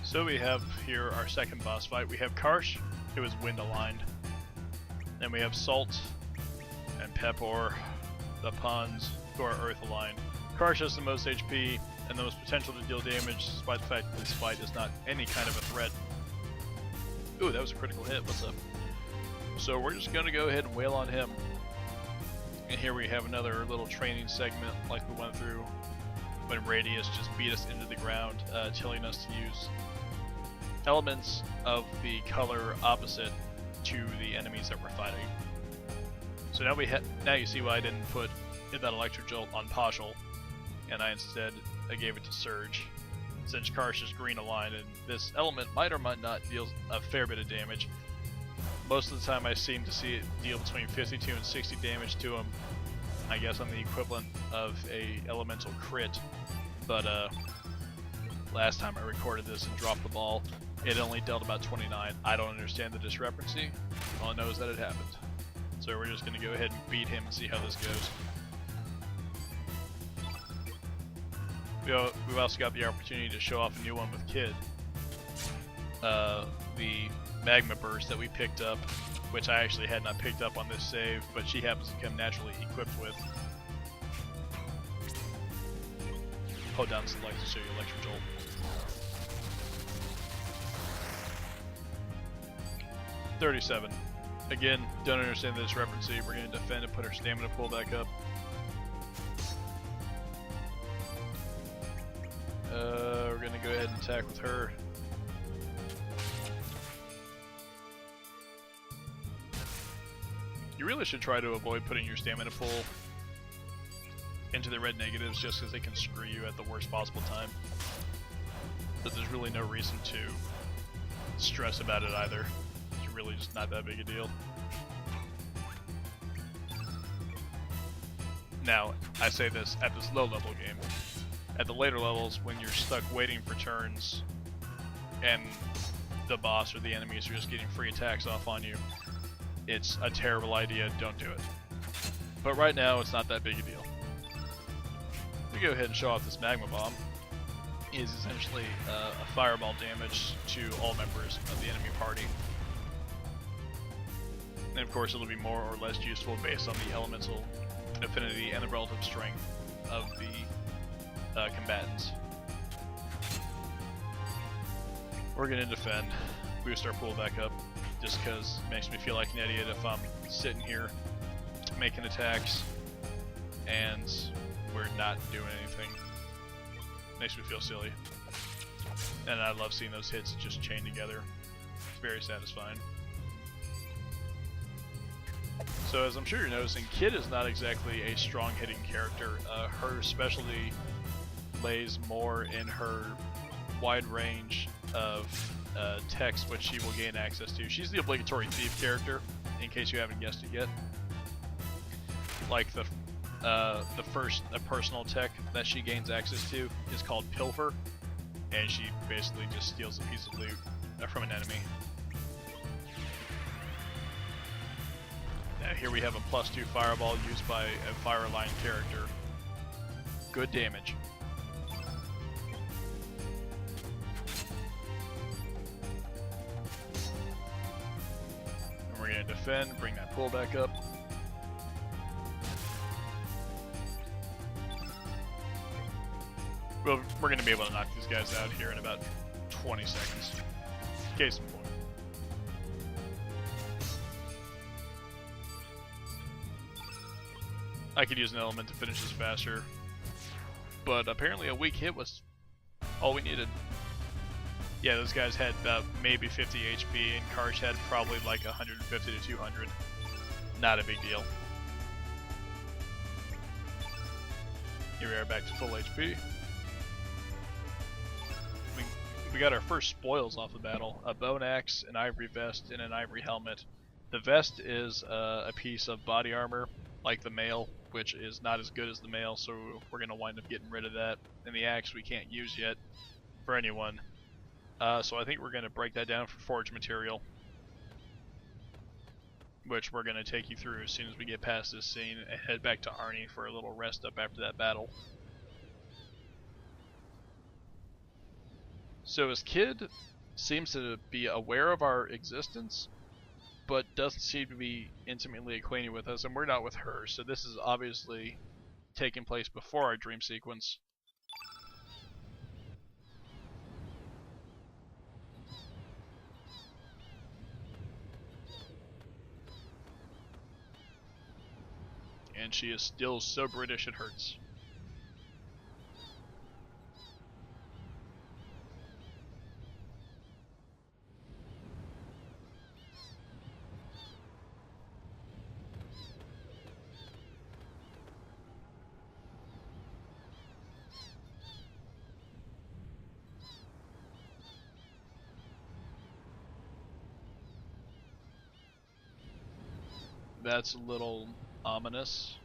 So we have here our second boss fight. We have Karsh, who is wind aligned. Then we have Salt and Peppor, the pawns, who are earth aligned. Karsh has the most HP and the most potential to deal damage, despite the fact that this fight is not any kind of a threat. Ooh, that was a critical hit. What's up? So we're just gonna go ahead and wail on him. And here we have another little training segment like we went through when Radius just beat us into the ground, telling us to use elements of the color opposite to the enemies that we're fighting. So now now you see why I didn't put that electric jolt on Partial, and I instead gave it to Surge, since Karsh is green aligned, and this element might or might not deal a fair bit of damage. Most of the time I seem to see it deal between 52 and 60 damage to him. I guess I'm the equivalent of a elemental crit, but last time I recorded this and dropped the ball, it only dealt about 29. I don't understand the discrepancy. All I know is that it happened. So we're just going to go ahead and beat him and see how this goes. We've also got the opportunity to show off a new one with Kid. The Magma Burst that we picked up, which I actually had not picked up on this save, but she happens to come naturally equipped with. Hold down select to show you Electric Jolt. $37. Again, don't understand the discrepancy. We're going to defend and put our stamina pool back up. We're going to go ahead and attack with her. You really should try to avoid putting your stamina pool into the red negatives just because they can screw you at the worst possible time. But there's really no reason to stress about it either. It's really just not that big a deal. Now, I say this at this low level game. At the later levels, when you're stuck waiting for turns and the boss or the enemies are just getting free attacks off on you, it's a terrible idea, don't do it. But right now, it's not that big a deal. We go ahead and show off this Magma Bomb. It is essentially a fireball damage to all members of the enemy party. And of course, it'll be more or less useful based on the elemental affinity and the relative strength of the combatants. We're going to defend, boost our pool back up, just because it makes me feel like an idiot if I'm sitting here making attacks and we're not doing anything. Makes me feel silly. And I love seeing those hits just chain together. It's very satisfying. So as I'm sure you're noticing, Kid is not exactly a strong hitting character. Her specialty lays more in her wide range of text which she will gain access to. She's the obligatory thief character, in case you haven't guessed it yet. Like the first personal tech that she gains access to is called Pilfer, and she basically just steals a piece of loot from an enemy. Now here we have a +2 fireball used by a fire line character. Good damage. And we're going to defend, bring that pool back up. Well, we're going to be able to knock these guys out here in about 20 seconds. Case in point. I could use an element to finish this faster, but apparently a weak hit was all we needed. Yeah, those guys had about maybe 50 HP, and Karsh had probably like 150 to 200. Not a big deal. Here we are back to full HP. We got our first spoils off the battle, a bone axe, an ivory vest, and an ivory helmet. The vest is a piece of body armor, like the mail, which is not as good as the mail, so we're going to wind up getting rid of that. And the axe we can't use yet for anyone. So I think we're going to break that down for forge material, which we're going to take you through as soon as we get past this scene and head back to Arnie for a little rest up after that battle. So his kid seems to be aware of our existence, but doesn't seem to be intimately acquainted with us, and we're not with her, so this is obviously taking place before our dream sequence. And she is still so British it hurts. That's a little ominous.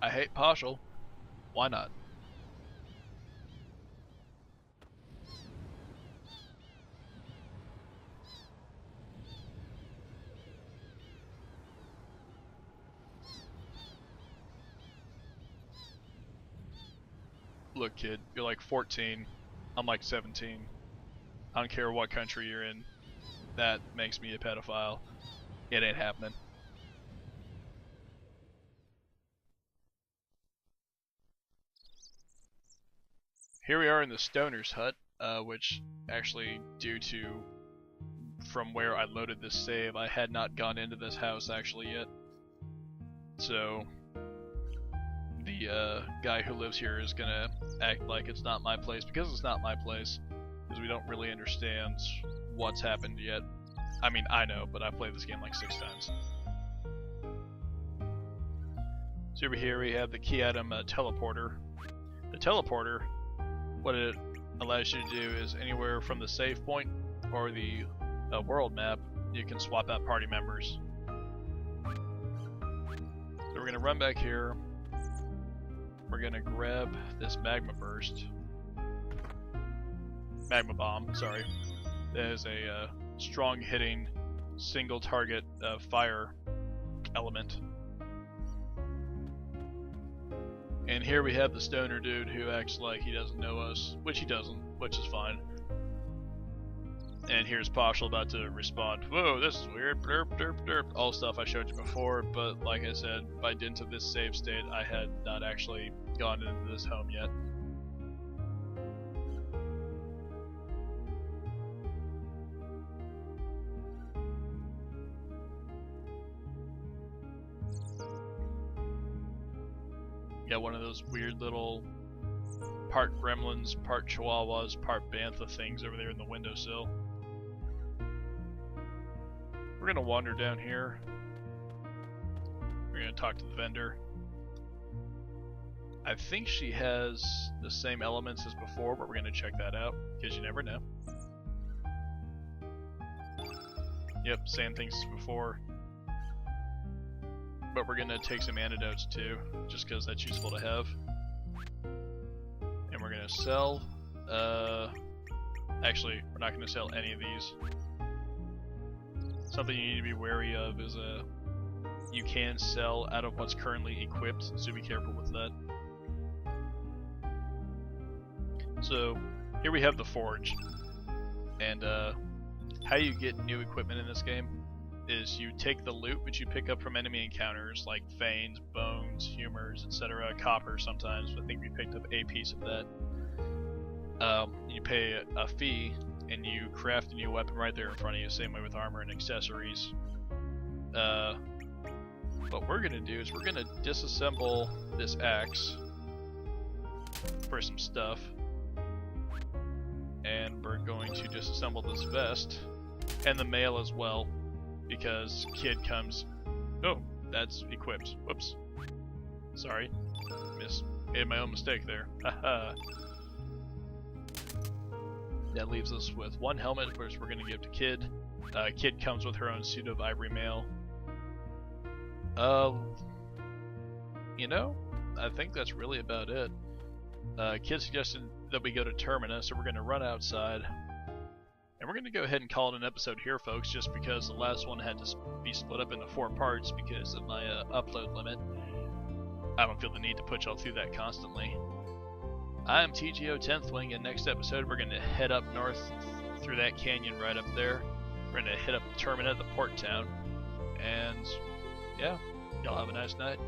I hate partial. Why not? Look, kid, you're like 14. I'm like 17. I don't care what country you're in. That makes me a pedophile. It ain't happening. Here we are in the Stoner's hut, which actually, due to from where I loaded this save, I had not gone into this house actually yet. So the guy who lives here is gonna act like it's not my place because it's not my place, because we don't really understand what's happened yet. I mean, I know, but I played this game like 6 times. So over here we have the key item teleporter. The teleporter, what it allows you to do is anywhere from the save point or the world map, you can swap out party members. So we're gonna run back here. We're gonna grab this magma bomb, sorry. That is a strong hitting single target fire element. And here we have the stoner dude who acts like he doesn't know us, which he doesn't, which is fine. And here's Partial about to respond, whoa, this is weird, derp, derp, derp, all stuff I showed you before, but like I said, by dint of this save state, I had not actually gone into this home yet. Yeah, one of those weird little part gremlins, part chihuahuas, part bantha things over there in the windowsill. We're gonna wander down here. We're gonna talk to the vendor. I think she has the same elements as before, but we're gonna check that out, because you never know. Yep, same things as before. But we're gonna take some antidotes too, just because that's useful to have. And we're gonna sell, actually, we're not gonna sell any of these. Something you need to be wary of is you can sell out of what's currently equipped, so be careful with that. So here we have the forge, and how you get new equipment in this game is you take the loot which you pick up from enemy encounters, like veins, bones, humors, etc., copper sometimes. I think we picked up a piece of that. You pay a fee and you craft a new weapon right there in front of you, same way with armor and accessories. What we're gonna do is we're gonna disassemble this axe for some stuff, and we're going to disassemble this vest and the mail as well, because kid comes. Oh, that's equipped. Whoops. Sorry. Made my own mistake there. Haha. That leaves us with one helmet, which we're going to give to Kid. Kid comes with her own suit of ivory mail. You know, I think that's really about it. Kid suggested that we go to Terminus, so we're going to run outside. And we're going to go ahead and call it an episode here, folks, just because the last one had to be split up into 4 parts because of my upload limit. I don't feel the need to put y'all through that constantly. I am TGO 10th Wing, and next episode we're going to head up north through that canyon right up there. We're going to hit up Termina, the port town. And yeah, y'all have a nice night.